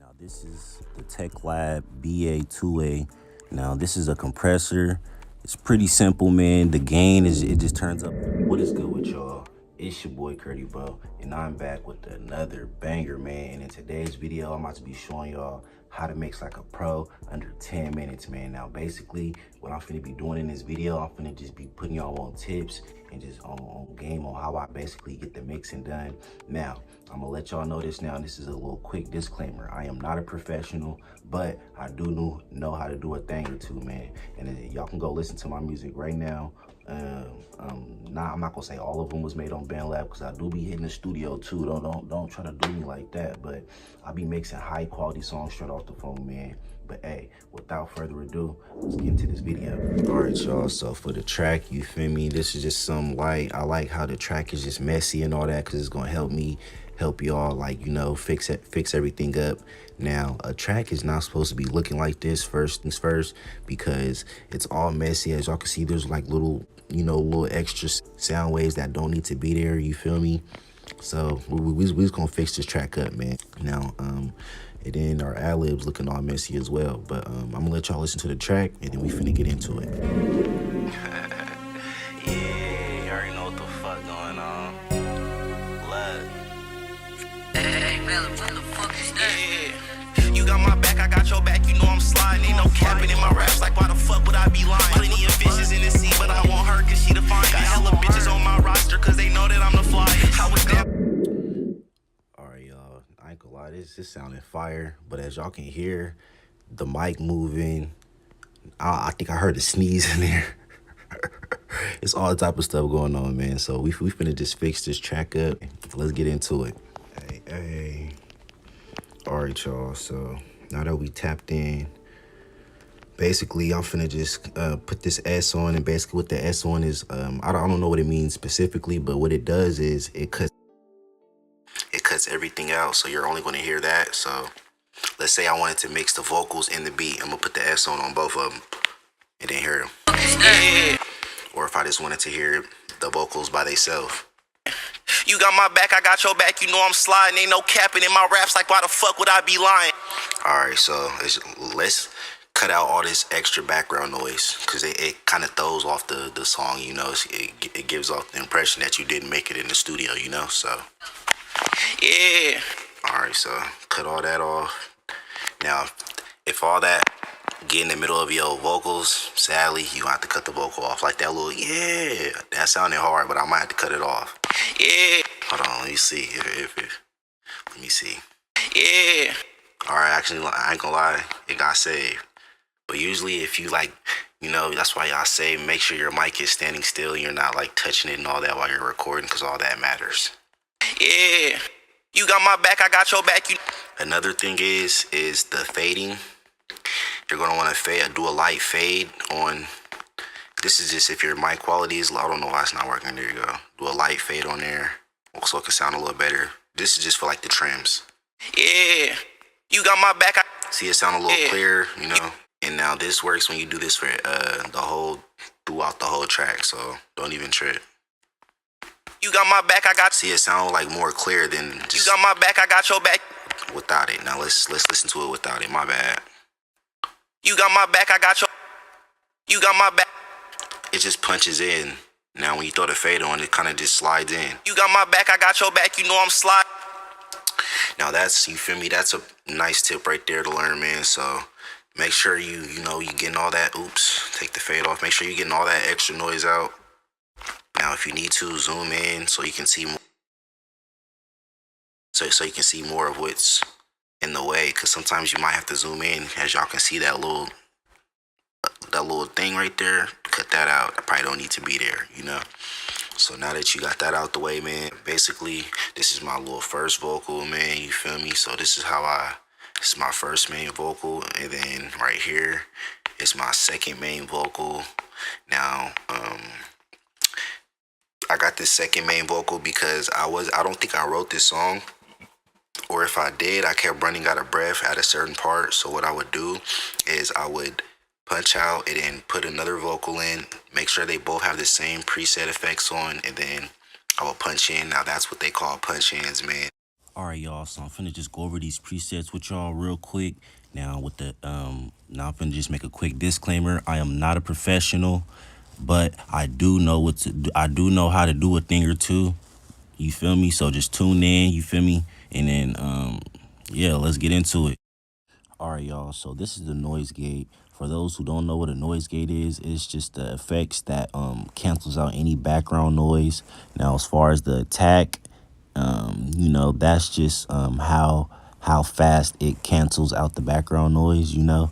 Now this is the TechLab BA2A. Now this is a compressor. It's pretty simple, man. The gain is, it just turns up. What is good with y'all? It's your boy Curdy Bro, and I'm back with another banger, man. And in today's video, I'm about to be showing y'all how to mix like a pro under 10 minutes, man. Now basically what I'm finna be doing in this video, I'm finna just be putting y'all on tips and just on game on how I basically get the mixing done. Now I'm gonna let y'all know this now, and this is a little quick disclaimer. I am not a professional, but I do know how to do a thing or two, man. And y'all can go listen to my music right now. I'm not gonna say all of them was made on Bandlab, because I do be hitting the studio too. Don't try to do me like that, but I be mixing high quality songs straight off the phone, man. But hey, without further ado, let's get into this video. All right, y'all, so for the track, you feel me, this is just some light. I like how the track is just messy and all that, because it's gonna help y'all, like, you know, fix everything up. Now a track is not supposed to be looking like this, first things first, because it's all messy. As y'all can see, there's like little, you know, little extra sound waves that don't need to be there, you feel me? So we just gonna fix this track up, man. Now and then our ad-libs looking all messy as well, but I'm gonna let y'all listen to the track and then we finna get into it. Yeah, you already know what the fuck going on. Blood. Hey, Miller, what the fuck is that? Yeah. You got my back, I got your back, you know I'm sliding. Ain't no capping in my raps, like why the fuck would I be lying? Plenty of bitches in the scene, but I want her cause she the fine. Got hella bitches on my roster cause they know that I'm the fly. How was that? Alright, y'all, I ain't gonna lie, this sounding fire, but as y'all can hear, the mic moving, I think I heard a sneeze in there. It's all type of stuff going on, man. So we finna just fix this track up. Let's get into it. Hey. All right, y'all, so now that we tapped in, basically I'm finna just put this S on, and basically what the S on is, I don't know what it means specifically, but what it does is it cuts everything out, so you're only gonna hear that. So let's say I wanted to mix the vocals and the beat, I'm gonna put the S on both of them and then hear them. Yeah. Or if I just wanted to hear the vocals by themselves. You got my back, I got your back, you know I'm sliding. Ain't no capping in my raps, like why the fuck would I be lying? All right, so let's cut out all this extra background noise, because it kind of throws off the song, you know. It gives off the impression that you didn't make it in the studio, you know. So Yeah. all right, so cut all that off. Now if all that get in the middle of your vocals, sadly you gonna have to cut the vocal off. Like that little yeah, that sounded hard, but I might have to cut it off. Yeah. Hold on, let me see if let me see. Yeah. All right, actually I ain't gonna lie, it got saved. But usually if you, like, you know, that's why y'all say make sure your mic is standing still and you're not like touching it and all that while you're recording, because all that matters. Yeah. You got my back, I got your back, you. Another thing is the fading. You're gonna want to do a light fade on. This is just if your mic quality is low. I don't know why it's not working. There you go. Do a light fade on there so it can sound a little better. This is just for like the trims. Yeah. You got my back. See, it sound a little clearer, you know. And now this works when you do this for throughout the whole track. So don't even trip. You got my back, I got. See, it sound like more clear than just. You got my back, I got your back. Without it. Now let's listen to it without it. My bad. You got my back, I got your. You got my back. It just punches in. Now when you throw the fade on, it kind of just slides in. You got my back, I got your back, you know I'm sliding. Now that's, you feel me, that's a nice tip right there to learn, man. So make sure you know you getting all that, oops, take the fade off. Make sure you're getting all that extra noise out. Now if you need to, zoom in so you can see more. So you can see more of what's in the way, because sometimes you might have to zoom in. As y'all can see that little thing right there, cut that out. That probably don't need to be there, you know. So now that you got that out the way, man, basically this is my little first vocal, man, you feel me? So this is this is my first main vocal, and then right here is my second main vocal. Now I got this second main vocal because I don't think I wrote this song, or if I did, I kept running out of breath at a certain part. So what I would do is I would punch out and then put another vocal in, make sure they both have the same preset effects on, and then I will punch in. Now that's what they call punch ins, man. All right, y'all. So I'm finna just go over these presets with y'all real quick. Now with the now I'm finna just make a quick disclaimer. I am not a professional, but I do know what to do. I do know how to do a thing or two. You feel me? So just tune in. You feel me? And then yeah, let's get into it. All right, y'all. So this is the noise gate. For those who don't know what a noise gate is, it's just the effects that cancels out any background noise. Now, as far as the attack, you know, that's just how fast it cancels out the background noise, you know,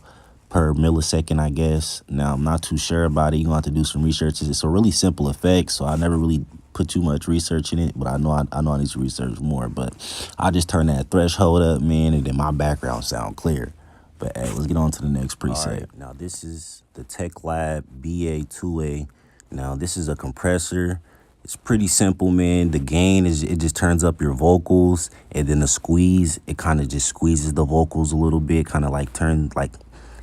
per millisecond, I guess. Now, I'm not too sure about it. You're gonna have to do some research. It's a really simple effect, so I never really put too much research in it, but I know I need to research more. But I just turn that threshold up, man, and then my background sound clear. But hey, let's get on to the next preset. All right, now this is the TechLab BA2A. Now this is a compressor. It's pretty simple, man. The gain is, it just turns up your vocals, and then the squeeze, it kind of just squeezes the vocals a little bit, kind of like turn like,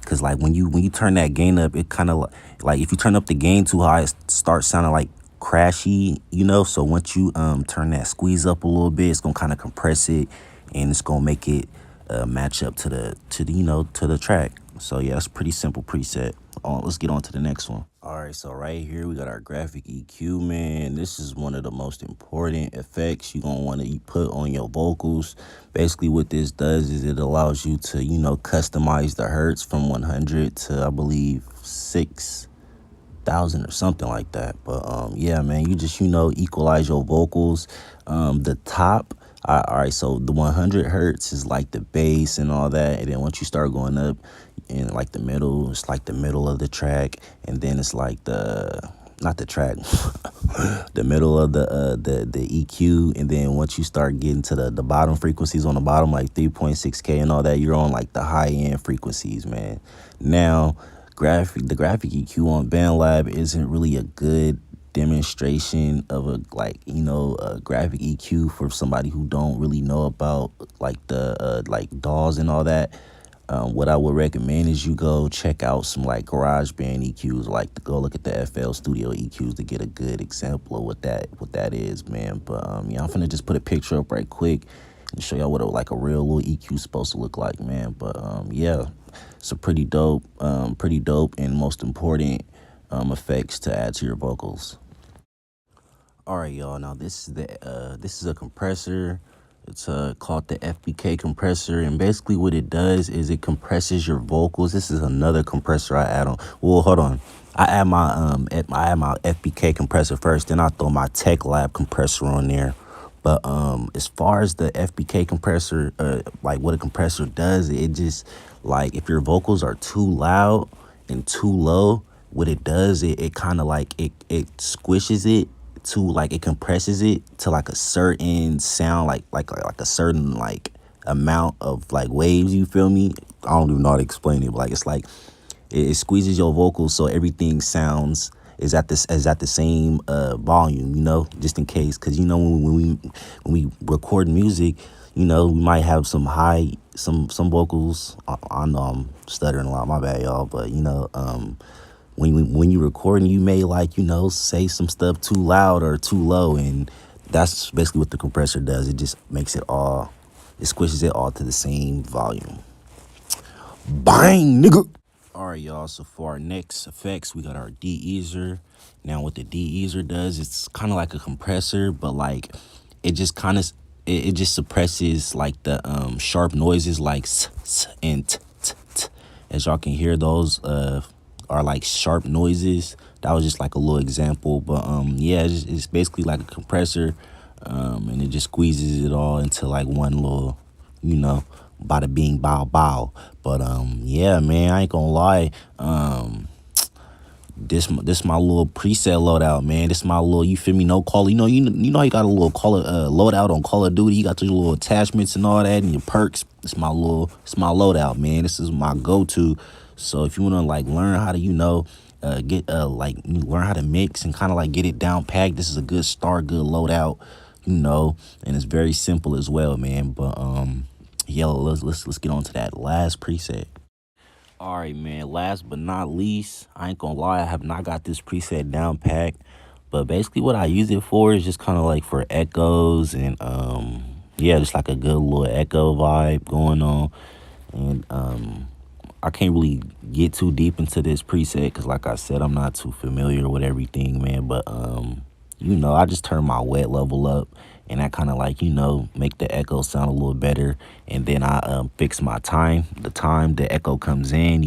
cause like when you turn that gain up, it kind of like if you turn up the gain too high, it starts sounding like crashy, you know. So once you turn that squeeze up a little bit, it's gonna kind of compress it, and it's gonna make it match up to the you know, to the track. So yeah, it's a pretty simple preset. Let's get on to the next one. All right, so right here we got our graphic EQ, man. This is one of the most important effects you're gonna want to put on your vocals. Basically what this does is it allows you to, you know, customize the hertz from 100 to, I believe, 6,000 or something like that. But yeah, man, you just, you know, equalize your vocals. The top, all right, so the 100 hertz is like the bass and all that, and then once you start going up in like the middle, it's like the middle of the track, and then it's like not the track, the middle of the EQ, and then once you start getting to the bottom frequencies on the bottom, like 3.6K and all that, you're on like the high end frequencies, man. Now, the graphic EQ on Bandlab isn't really a good demonstration of a, like, you know, a graphic EQ for somebody who don't really know about like the like DAWs and all that. What I would recommend is you go check out some like GarageBand EQs, like to go look at the FL Studio EQs to get a good example of what that is, man. But yeah, I'm finna just put a picture up right quick and show y'all what like a real little EQ is supposed to look like, man. But yeah, it's a pretty dope and most important effects to add to your vocals. All right, y'all. Now this is a compressor. It's called the FBK compressor, and basically what it does is it compresses your vocals. This is another compressor I add on. Well, hold on. I add my FBK compressor first, then I throw my TechLab compressor on there. But as far as the FBK compressor, like what a compressor does, it just, like, if your vocals are too loud and too low, what it does, it kind of like it squishes it to, like, it compresses it to like a certain sound, like a certain like amount of like waves. You feel me? I don't even know how to explain it, but like it's like it squeezes your vocals so everything sounds is at the same volume, you know, just in case, because you know when we record music, you know, we might have some vocals. I know I'm stuttering a lot, my bad, y'all, but you know, when you're recording, you may, like, you know, say some stuff too loud or too low, and that's basically what the compressor does. It just makes it squishes it all to the same volume. Bang, nigga. All right, y'all. So for our next effects, we got our de-easer. Now, what the de-easer does, it's kind of like a compressor, but like it just kind of it just suppresses like the sharp noises like s and t. As y'all can hear, those are like sharp noises. That was just like a little example, but yeah, it's basically like a compressor, and it just squeezes it all into like one little, you know, bada bing bow bow. But yeah, man, I ain't gonna lie, this my little preset loadout, man. This my little, you feel me, no call. You know you got a little call loadout on Call of Duty. You got your little attachments and all that and your perks. It's my loadout, man. This is my go-to. So if you want to like learn how to, you know, learn how to mix and kind of like get it down packed, this is a good start, good loadout, you know, and it's very simple as well, man. But yeah, let's get on to that last preset. All right, man, last but not least, I ain't gonna lie, I have not got this preset down packed, but basically what I use it for is just kind of like for echoes and yeah, just like a good little echo vibe going on. And I can't really get too deep into this preset because, like I said, I'm not too familiar with everything, man. But I just turn my wet level up, and that kind of like make the echo sound a little better. And then I fix my time, the time the echo comes in.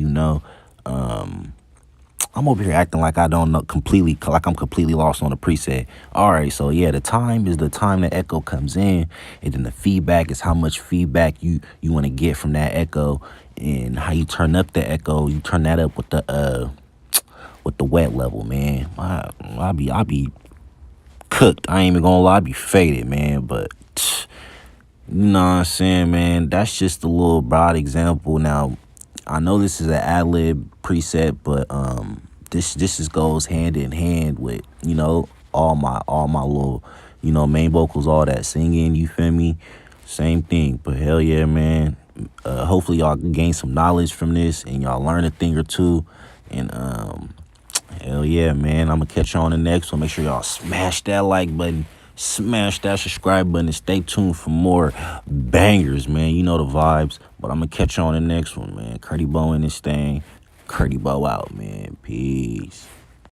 I'm over here acting like I don't know completely, like I'm completely lost on the preset. All right, so yeah, the time is the time the echo comes in, and then the feedback is how much feedback you want to get from that echo, and how you turn up the echo. You turn that up with the wet level, man. I be cooked. I ain't even gonna lie, I be faded, man. But you know what I'm saying, man? That's just a little broad example. Now, I know this is an ad-lib preset, but this just goes hand in hand with, all my little, main vocals, all that singing, you feel me? Same thing. But hell yeah, man. Hopefully y'all gain some knowledge from this and y'all learn a thing or two. And hell yeah, man. I'm gonna catch you on the next one. Make sure y'all smash that like button. Smash that subscribe button and stay tuned for more bangers, man. You know the vibes. But I'm going to catch you on the next one, man. Curdy Bo in this thing. Curdy Bo out, man. Peace.